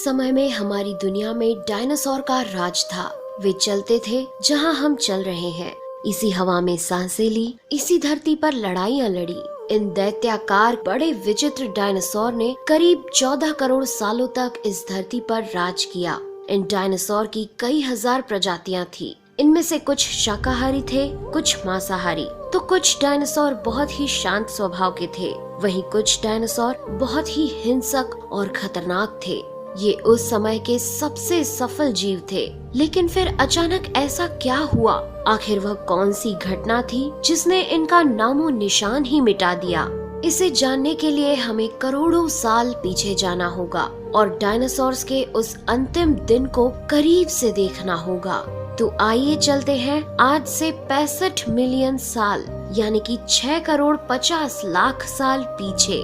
समय में हमारी दुनिया में डायनासोर का राज था। वे चलते थे जहां हम चल रहे हैं, इसी हवा में सांसें ली, इसी धरती पर लड़ाइयां लड़ी। इन दैत्याकार बड़े विचित्र डायनासोर ने करीब 14 करोड़ सालों तक इस धरती पर राज किया। इन डायनासोर की कई हजार प्रजातियां थी। इनमें से कुछ शाकाहारी थे, कुछ मांसाहारी, तो कुछ डायनासोर बहुत ही शांत स्वभाव के थे। वहीं कुछ डायनासोर बहुत ही हिंसक और खतरनाक थे। ये उस समय के सबसे सफल जीव थे। लेकिन फिर अचानक ऐसा क्या हुआ? आखिर वह कौन सी घटना थी जिसने इनका नामो निशान ही मिटा दिया? इसे जानने के लिए हमें करोड़ों साल पीछे जाना होगा और डायनासोर्स के उस अंतिम दिन को करीब से देखना होगा। तो आइए चलते हैं आज से 65 मिलियन साल यानी कि 6 करोड़ 50 लाख साल पीछे।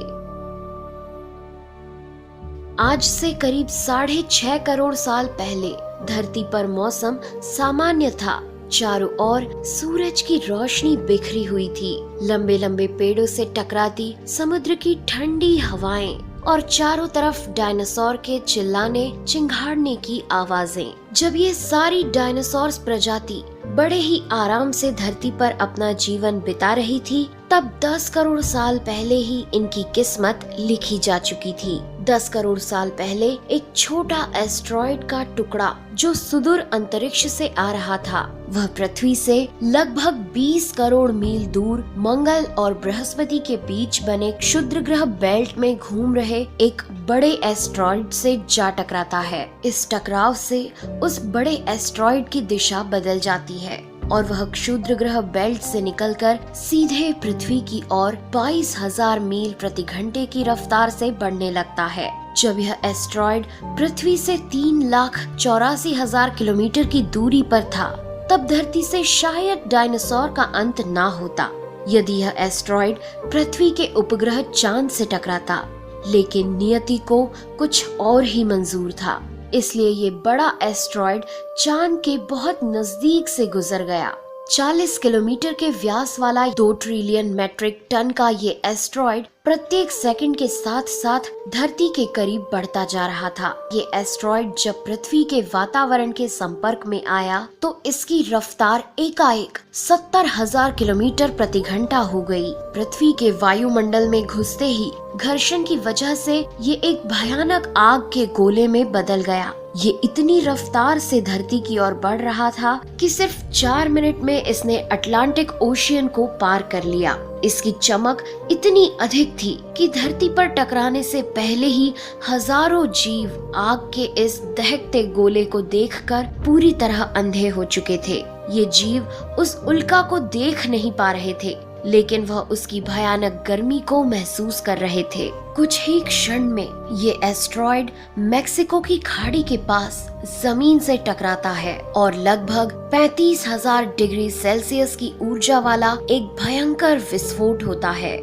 आज से करीब 6.5 करोड़ साल पहले धरती पर मौसम सामान्य था। चारों ओर सूरज की रोशनी बिखरी हुई थी। लंबे लंबे पेड़ों से टकराती समुद्र की ठंडी हवाएं और चारों तरफ डायनासोर के चिल्लाने चिंघाड़ने की आवाजें। जब ये सारी डायनासोर प्रजाति बड़े ही आराम से धरती पर अपना जीवन बिता रही थी, तब 10 करोड़ साल पहले ही इनकी किस्मत लिखी जा चुकी थी। 10 करोड़ साल पहले एक छोटा एस्टेरॉयड का टुकड़ा जो सुदूर अंतरिक्ष से आ रहा था, वह पृथ्वी से लगभग 20 करोड़ मील दूर मंगल और बृहस्पति के बीच बने क्षुद्र ग्रह बेल्ट में घूम रहे एक बड़े एस्टेरॉयड से जा टकराता है। इस टकराव से उस बड़े एस्टेरॉयड की दिशा बदल जाती है और वह क्षुद्र ग्रह बेल्ट से निकलकर सीधे पृथ्वी की ओर 22,000 मील प्रति घंटे की रफ्तार से बढ़ने लगता है। जब यह एस्टेरॉयड पृथ्वी से 3,84,000 किलोमीटर की दूरी पर था, तब धरती से शायद डायनासोर का अंत ना होता यदि यह एस्टेरॉयड पृथ्वी के उपग्रह चांद से टकराता। लेकिन नियति को कुछ और ही मंजूर था, इसलिए ये बड़ा एस्टेरॉयड चांद के बहुत नजदीक से गुजर गया। 40 किलोमीटर के व्यास वाला 2 ट्रिलियन मेट्रिक टन का ये एस्टेरॉयड प्रत्येक सेकंड के साथ साथ धरती के करीब बढ़ता जा रहा था। ये एस्टेरॉयड जब पृथ्वी के वातावरण के संपर्क में आया तो इसकी रफ्तार एकाएक 70,000 किलोमीटर प्रति घंटा हो गई। पृथ्वी के वायुमंडल में घुसते ही घर्षण की वजह से ये एक भयानक आग के गोले में बदल गया। ये इतनी रफ्तार से धरती की ओर बढ़ रहा था कि सिर्फ 4 मिनट में इसने अटलांटिक ओशियन को पार कर लिया। इसकी चमक इतनी अधिक थी कि धरती पर टकराने से पहले ही हजारों जीव आग के इस दहकते गोले को देखकर पूरी तरह अंधे हो चुके थे। ये जीव उस उल्का को देख नहीं पा रहे थे, लेकिन वह उसकी भयानक गर्मी को महसूस कर रहे थे। कुछ ही क्षण में ये एस्टेरॉयड मेक्सिको की खाड़ी के पास जमीन से टकराता है और लगभग 35,000 डिग्री सेल्सियस की ऊर्जा वाला एक भयंकर विस्फोट होता है।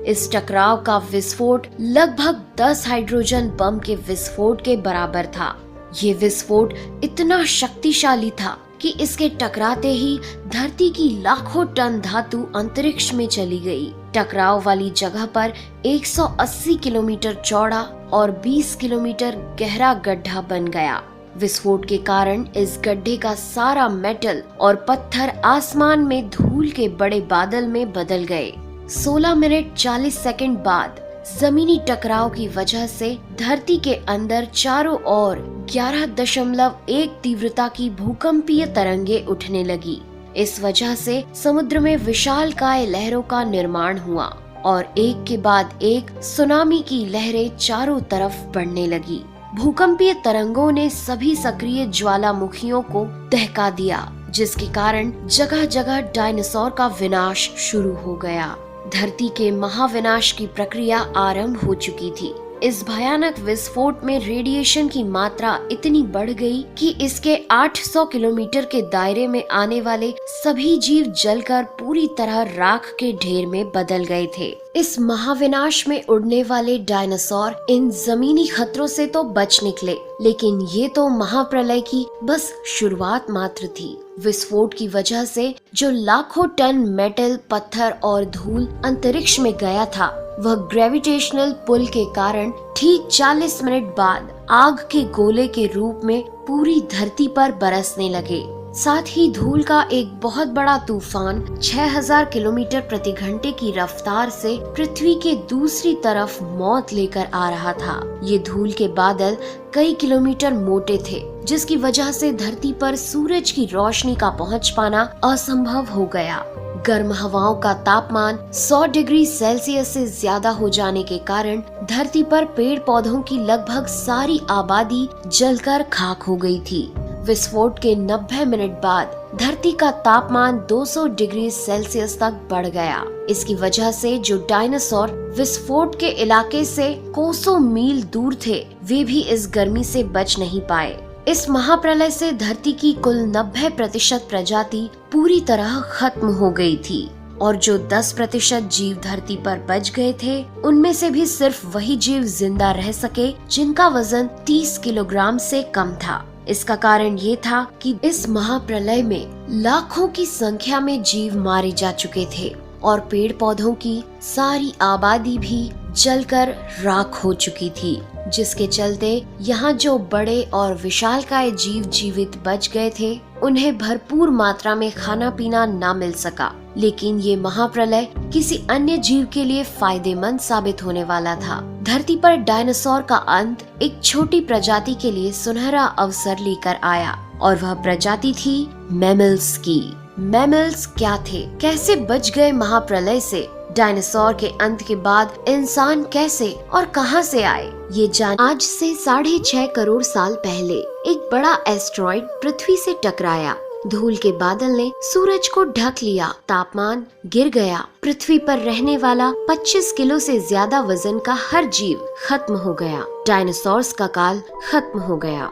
इस टकराव का विस्फोट लगभग 10 हाइड्रोजन बम के विस्फोट के बराबर था। ये विस्फोट इतना शक्तिशाली था कि इसके टकराते ही धरती की लाखों टन धातु अंतरिक्ष में चली गई। टकराव वाली जगह पर 180 किलोमीटर चौड़ा और 20 किलोमीटर गहरा गड्ढा बन गया। विस्फोट के कारण इस गड्ढे का सारा मेटल और पत्थर आसमान में धूल के बड़े बादल में बदल गए। 16 मिनट 40 सेकंड बाद जमीनी टकराव की वजह से धरती के अंदर चारों ओर 11.1 तीव्रता की भूकंपीय तरंगे उठने लगी। इस वजह से समुद्र में विशालकाय लहरों का निर्माण हुआ और एक के बाद एक सुनामी की लहरें चारों तरफ बढ़ने लगी। भूकंपीय तरंगों ने सभी सक्रिय ज्वालामुखियों को दहका दिया, जिसके कारण जगह जगह डायनासोर का विनाश शुरू हो गया। धरती के महाविनाश की प्रक्रिया आरंभ हो चुकी थी। इस भयानक विस्फोट में रेडिएशन की मात्रा इतनी बढ़ गई कि इसके 800 किलोमीटर के दायरे में आने वाले सभी जीव जलकर पूरी तरह राख के ढेर में बदल गए थे। इस महाविनाश में उड़ने वाले डायनासोर इन जमीनी खतरों से तो बच निकले, लेकिन ये तो महाप्रलय की बस शुरुआत मात्र थी। विस्फोट की वजह से जो लाखों टन मेटल, पत्थर और धूल अंतरिक्ष में गया था, वह ग्रेविटेशनल पुल के कारण ठीक 40 मिनट बाद आग के गोले के रूप में पूरी धरती पर बरसने लगे। साथ ही धूल का एक बहुत बड़ा तूफान 6000 किलोमीटर प्रति घंटे की रफ्तार से पृथ्वी के दूसरी तरफ मौत लेकर आ रहा था। ये धूल के बादल कई किलोमीटर मोटे थे, जिसकी वजह से धरती पर सूरज की रोशनी का पहुंच पाना असंभव हो गया। गर्म हवाओं का तापमान 100 डिग्री सेल्सियस से ज्यादा हो जाने के कारण धरती पर पेड़ पौधों की लगभग सारी आबादी जलकर खाक हो गई थी। विस्फोट के 90 मिनट बाद धरती का तापमान 200 डिग्री सेल्सियस तक बढ़ गया। इसकी वजह से जो डायनासोर विस्फोट के इलाके से कोसों मील दूर थे, वे भी इस गर्मी से बच नहीं पाए। इस महाप्रलय से धरती की कुल 90% प्रजाति पूरी तरह खत्म हो गई थी और जो 10% जीव धरती पर बच गए थे, उनमें से भी सिर्फ वही जीव जिंदा रह सके जिनका वजन 30 किलोग्राम से कम था। इसका कारण ये था कि इस महाप्रलय में लाखों की संख्या में जीव मारे जा चुके थे और पेड़ पौधों की सारी आबादी भी जलकर राख हो चुकी थी, जिसके चलते यहाँ जो बड़े और विशालकाय जीव जीवित बच गए थे, उन्हें भरपूर मात्रा में खाना पीना न मिल सका। लेकिन ये महाप्रलय किसी अन्य जीव के लिए फायदेमंद साबित होने वाला था। धरती पर डायनासोर का अंत एक छोटी प्रजाति के लिए सुनहरा अवसर लेकर आया और वह प्रजाति थी मैमल्स की। मैमल्स क्या थे, कैसे बच गए महाप्रलय से, डायनासोर के अंत के बाद इंसान कैसे और कहां से आए, ये जान। आज से 6.5 करोड़ साल पहले एक बड़ा एस्टेरॉइड पृथ्वी से टकराया। धूल के बादल ने सूरज को ढक लिया, तापमान गिर गया, पृथ्वी पर रहने वाला 25 किलो से ज्यादा वजन का हर जीव खत्म हो गया। डायनासोर्स का काल खत्म हो गया।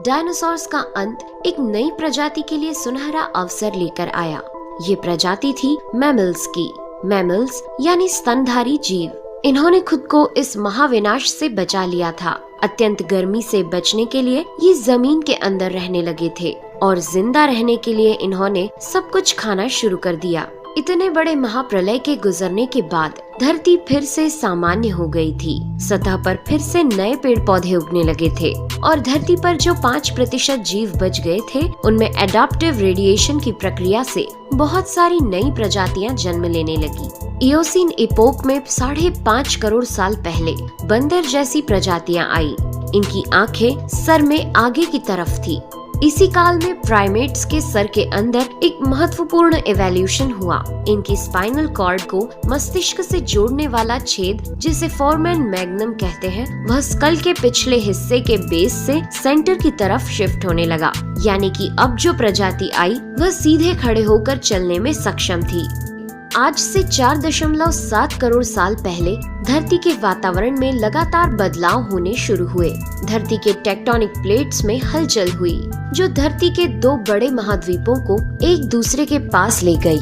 डायनासोर्स का अंत एक नई प्रजाति के लिए सुनहरा अवसर लेकर आया। ये प्रजाति थी मैमल्स की। मैमल्स यानी स्तनधारी जीव। इन्होंने खुद को इस महाविनाश से बचा लिया था। अत्यंत गर्मी से बचने के लिए ये जमीन के अंदर रहने लगे थे और जिंदा रहने के लिए इन्होंने सब कुछ खाना शुरू कर दिया। इतने बड़े महाप्रलय के गुजरने के बाद धरती फिर से सामान्य हो गई थी। सतह पर फिर से नए पेड़ पौधे उगने लगे थे और धरती पर जो 5% जीव बच गए थे, उनमें एडाप्टिव रेडिएशन की प्रक्रिया से बहुत सारी नई प्रजातियां जन्म लेने लगी। इयोसीन इपोक में 5.5 करोड़ साल पहले बंदर जैसी प्रजातियां आई। इनकी आंखें सर में आगे की तरफ थी। इसी काल में प्राइमेट्स के सर के अंदर एक महत्वपूर्ण इवोल्यूशन हुआ। इनकी स्पाइनल कॉर्ड को मस्तिष्क से जोड़ने वाला छेद, जिसे फोरमेन मैग्नम कहते हैं, वह स्कल के पिछले हिस्से के बेस से सेंटर की तरफ शिफ्ट होने लगा। यानी कि अब जो प्रजाति आई वह सीधे खड़े होकर चलने में सक्षम थी। आज से 4.7 करोड़ साल पहले धरती के वातावरण में लगातार बदलाव होने शुरू हुए। धरती के टेक्टोनिक प्लेट्स में हलचल हुई, जो धरती के 2 बड़े महाद्वीपों को एक दूसरे के पास ले गई।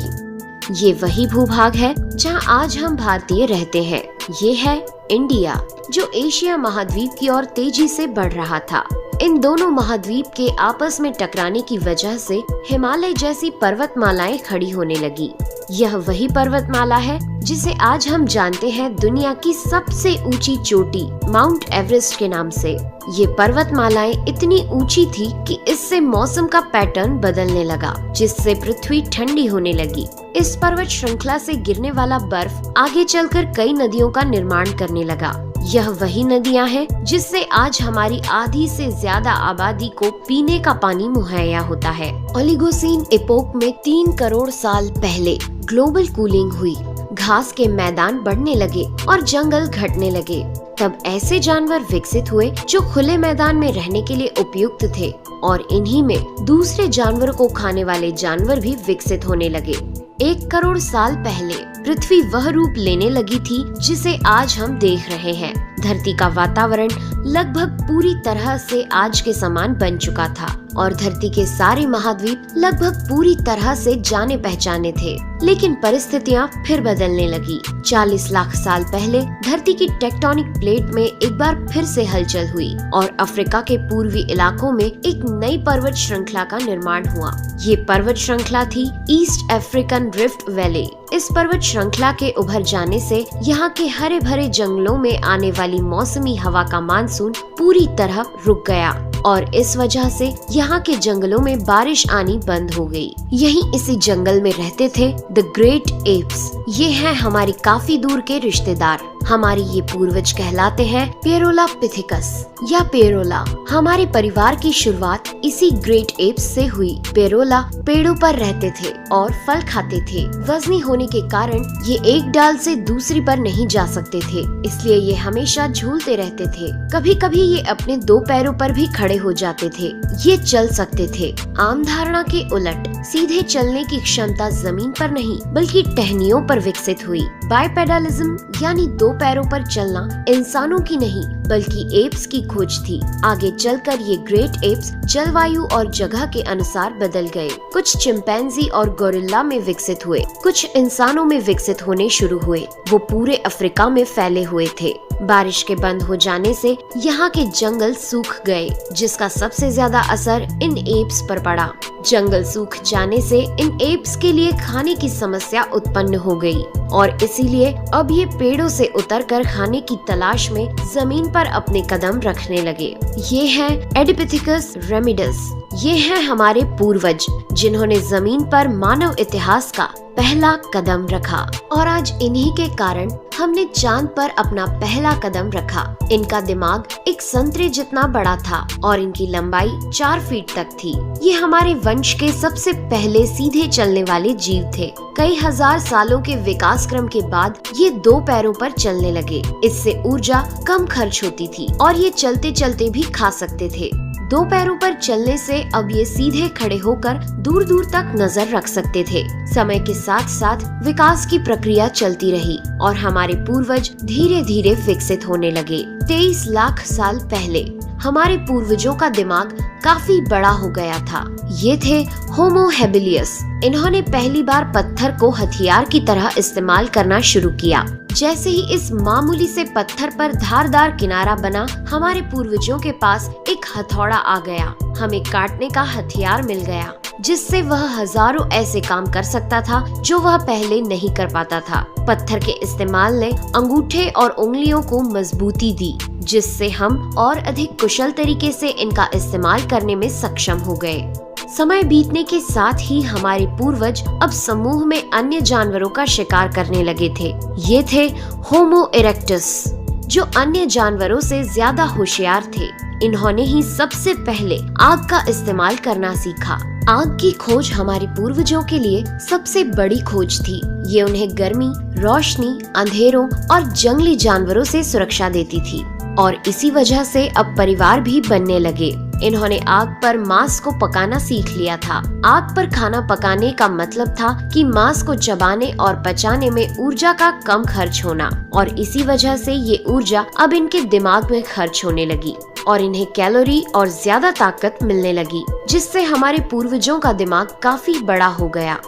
ये वही भूभाग है जहां आज हम भारतीय रहते हैं। ये है इंडिया, जो एशिया महाद्वीप की ओर तेजी से बढ़ रहा था। इन दोनों महाद्वीप के आपस में टकराने की वजह से हिमालय जैसी पर्वतमालाएं खड़ी होने लगी। यह वही पर्वतमाला है जिसे आज हम जानते हैं दुनिया की सबसे ऊंची चोटी माउंट एवरेस्ट के नाम से। ये पर्वतमालाएं इतनी ऊंची थी कि इससे मौसम का पैटर्न बदलने लगा, जिससे पृथ्वी ठंडी होने लगी। इस पर्वत श्रृंखला से गिरने वाला बर्फ आगे चलकर कई नदियों का निर्माण करने लगा। यह वही नदियां हैं जिससे आज हमारी आधी से ज्यादा आबादी को पीने का पानी मुहैया होता है। ओलिगोसीन एपोक में 3 करोड़ साल पहले ग्लोबल कूलिंग हुई। घास के मैदान बढ़ने लगे और जंगल घटने लगे। तब ऐसे जानवर विकसित हुए जो खुले मैदान में रहने के लिए उपयुक्त थे और इन्हीं में दूसरे जानवरों को खाने वाले जानवर भी विकसित होने लगे। 1 करोड़ साल पहले पृथ्वी वह रूप लेने लगी थी जिसे आज हम देख रहे हैं। धरती का वातावरण लगभग पूरी तरह से आज के समान बन चुका था और धरती के सारे महाद्वीप लगभग पूरी तरह से जाने पहचाने थे। लेकिन परिस्थितियां फिर बदलने लगी। 40 लाख साल पहले धरती की टेक्टोनिक प्लेट में एक बार फिर से हलचल हुई और अफ्रीका के पूर्वी इलाकों में एक नई पर्वत श्रृंखला का निर्माण हुआ। ये पर्वत श्रृंखला थी ईस्ट अफ्रीकन रिफ्ट वैली। इस पर्वत श्रृंखला के उभर जाने से यहाँ के हरे भरे जंगलों में आने वाली मौसमी हवा का मानसून पूरी तरह रुक गया और इस वजह से यहाँ के जंगलों में बारिश आनी बंद हो गई। यहीं इसी जंगल में रहते थे द ग्रेट एप्स। ये हैं हमारी काफी दूर के रिश्तेदार। हमारी ये पूर्वज कहलाते हैं पेरोलापिथिकस या पेरोला। हमारे परिवार की शुरुआत इसी ग्रेट एप्स से हुई। पेरोला पेड़ों पर रहते थे और फल खाते थे। वजनी होने के कारण ये एक डाल से दूसरी पर नहीं जा सकते थे, इसलिए ये हमेशा झूलते रहते थे। कभी कभी ये अपने दो पैरों पर भी खड़े हो जाते थे। ये चल सकते थे। आम धारणा के उलट सीधे चलने की क्षमता जमीन पर नहीं बल्कि टहनियों पर विकसित हुई। बाइपेडलिज्म यानी दो पैरों पर चलना इंसानों की नहीं बल्कि एप्स की खोज थी। आगे चलकर ये ग्रेट एप्स जलवायु और जगह के अनुसार बदल गए। कुछ चिंपैंजी और गोरिल्ला में विकसित हुए, कुछ इंसानों में विकसित होने शुरू हुए। वो पूरे अफ्रीका में फैले हुए थे। बारिश के बंद हो जाने से यहाँ के जंगल सूख गए, जिसका सबसे ज्यादा असर इन एप्स पर पड़ा। जंगल सूख जाने से इन एप्स के लिए खाने की समस्या उत्पन्न हो गई और इसीलिए अब ये पेड़ों से उतरकर खाने की तलाश में जमीन पर अपने कदम रखने लगे। ये है एडिपिथिकस रेमिडस। ये हैं हमारे पूर्वज जिन्होंने जमीन पर मानव इतिहास का पहला कदम रखा और आज इन्हीं के कारण हमने चांद पर अपना पहला कदम रखा। इनका दिमाग एक संतरे जितना बड़ा था और इनकी लंबाई 4 फीट तक थी। ये हमारे वंश के सबसे पहले सीधे चलने वाले जीव थे। कई हजार सालों के विकास क्रम के बाद ये 2 पैरों पर चलने लगे। इससे ऊर्जा कम खर्च होती थी और ये चलते चलते भी खा सकते थे। 2 पैरों पर चलने से अब ये सीधे खड़े होकर दूर दूर तक नजर रख सकते थे। समय के साथ साथ विकास की प्रक्रिया चलती रही और हमारे पूर्वज धीरे धीरे विकसित होने लगे। 23 लाख साल पहले हमारे पूर्वजों का दिमाग काफी बड़ा हो गया था। ये थे होमो हेबिलियस। इन्होंने पहली बार पत्थर को हथियार की तरह इस्तेमाल करना शुरू किया। जैसे ही इस मामूली से पत्थर पर धारदार किनारा बना, हमारे पूर्वजों के पास एक हथौड़ा आ गया। हमें काटने का हथियार मिल गया, जिससे वह हजारों ऐसे काम कर सकता था जो वह पहले नहीं कर पाता था। पत्थर के इस्तेमाल ने अंगूठे और उंगलियों को मजबूती दी, जिससे हम और अधिक कुशल तरीके से इनका इस्तेमाल करने में सक्षम हो गए। समय बीतने के साथ ही हमारे पूर्वज अब समूह में अन्य जानवरों का शिकार करने लगे थे। ये थे होमो इरेक्टस, जो अन्य जानवरों से ज्यादा होशियार थे। इन्होंने ही सबसे पहले आग का इस्तेमाल करना सीखा। आग की खोज हमारे पूर्वजों के लिए सबसे बड़ी खोज थी। ये उन्हें गर्मी, रोशनी, अंधेरों और जंगली जानवरों से सुरक्षा देती थी और इसी वजह से अब परिवार भी बनने लगे। इन्होंने आग पर मांस को पकाना सीख लिया था। आग पर खाना पकाने का मतलब था कि मांस को चबाने और पचाने में ऊर्जा का कम खर्च होना और इसी वजह से ये ऊर्जा अब इनके दिमाग में खर्च होने लगी और इन्हें कैलोरी और ज्यादा ताकत मिलने लगी, जिससे हमारे पूर्वजों का दिमाग काफी बड़ा हो गया।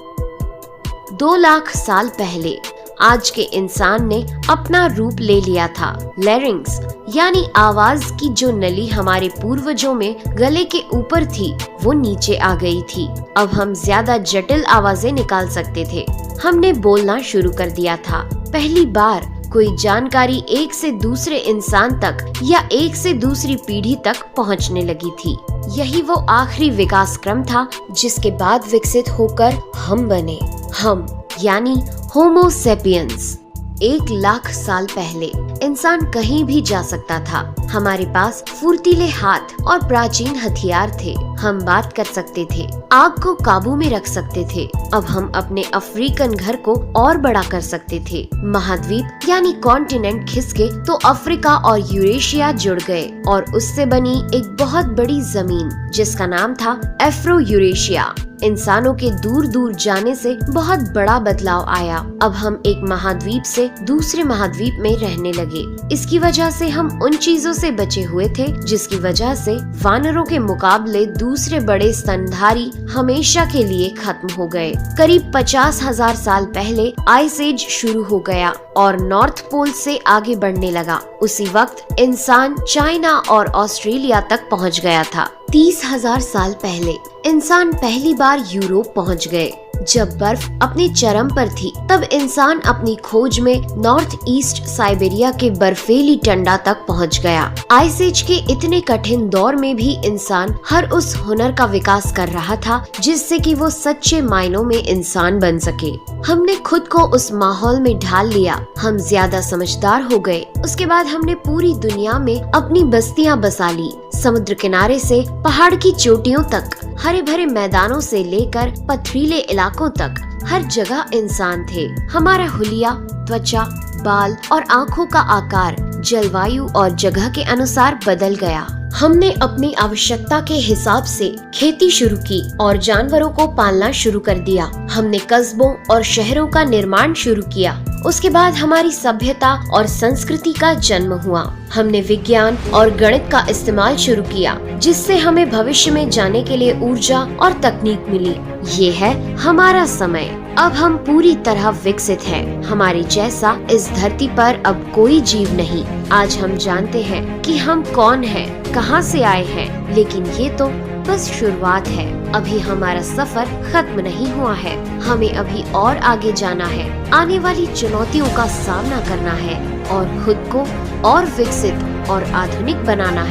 2 लाख साल पहले आज के इंसान ने अपना रूप ले लिया था। लैरिंग्स यानी आवाज की जो नली हमारे पूर्वजों में गले के ऊपर थी, वो नीचे आ गई थी। अब हम ज्यादा जटिल आवाजें निकाल सकते थे। हमने बोलना शुरू कर दिया था। पहली बार कोई जानकारी एक से दूसरे इंसान तक या एक से दूसरी पीढ़ी तक पहुंचने लगी थी। यही वो आखिरी विकास क्रम था जिसके बाद विकसित होकर हम बने। हम यानी होमो सेपियंस। 1 लाख साल पहले इंसान कहीं भी जा सकता था। हमारे पास फुर्तीले हाथ और प्राचीन हथियार थे। हम बात कर सकते थे, आग को काबू में रख सकते थे। अब हम अपने अफ्रीकन घर को और बड़ा कर सकते थे। महाद्वीप यानी कॉन्टिनेंट खिसके तो अफ्रीका और यूरेशिया जुड़ गए और उससे बनी एक बहुत बड़ी जमीन जिसका नाम था एफ्रो यूरेशिया। इंसानों के दूर दूर जाने से बहुत बड़ा बदलाव आया। अब हम एक महाद्वीप से दूसरे महाद्वीप में रहने लगे। इसकी वजह से हम उन चीजों से बचे हुए थे जिसकी वजह से वानरों के मुकाबले दूसरे बड़े स्तनधारी हमेशा के लिए खत्म हो गए। करीब 50,000 साल पहले आइस एज शुरू हो गया और नॉर्थ पोल से आगे बढ़ने लगा। उसी वक्त इंसान चाइना और ऑस्ट्रेलिया तक पहुंच गया था। 30,000 साल पहले इंसान पहली बार यूरोप पहुंच गए। जब बर्फ अपने चरम पर थी, तब इंसान अपनी खोज में नॉर्थ ईस्ट साइबेरिया के बर्फीली टंडा तक पहुंच गया। आइस एज के इतने कठिन दौर में भी इंसान हर उस हुनर का विकास कर रहा था जिससे कि वो सच्चे मायनों में इंसान बन सके। हमने खुद को उस माहौल में ढाल लिया, हम ज्यादा समझदार हो गए। उसके बाद हमने पूरी दुनिया में अपनी बस्तियां बसा ली। समुद्र किनारे से पहाड़ की चोटियों तक, हरे भरे मैदानों से लेकर पथरीले इलाकों तक, हर जगह इंसान थे। हमारा हुलिया, त्वचा, बाल और आँखों का आकार जलवायु और जगह के अनुसार बदल गया। हमने अपनी आवश्यकता के हिसाब से खेती शुरू की और जानवरों को पालना शुरू कर दिया। हमने कस्बों और शहरों का निर्माण शुरू किया। उसके बाद हमारी सभ्यता और संस्कृति का जन्म हुआ। हमने विज्ञान और गणित का इस्तेमाल शुरू किया, जिससे हमें भविष्य में जाने के लिए ऊर्जा और तकनीक मिली। ये है हमारा समय। अब हम पूरी तरह विकसित हैं। हमारे जैसा इस धरती पर अब कोई जीव नहीं। आज हम जानते हैं कि हम कौन हैं, कहां से आए हैं, लेकिन ये तो बस शुरुआत है। अभी हमारा सफर खत्म नहीं हुआ है। हमें अभी और आगे जाना है, आने वाली चुनौतियों का सामना करना है और खुद को और विकसित और आधुनिक बनाना है।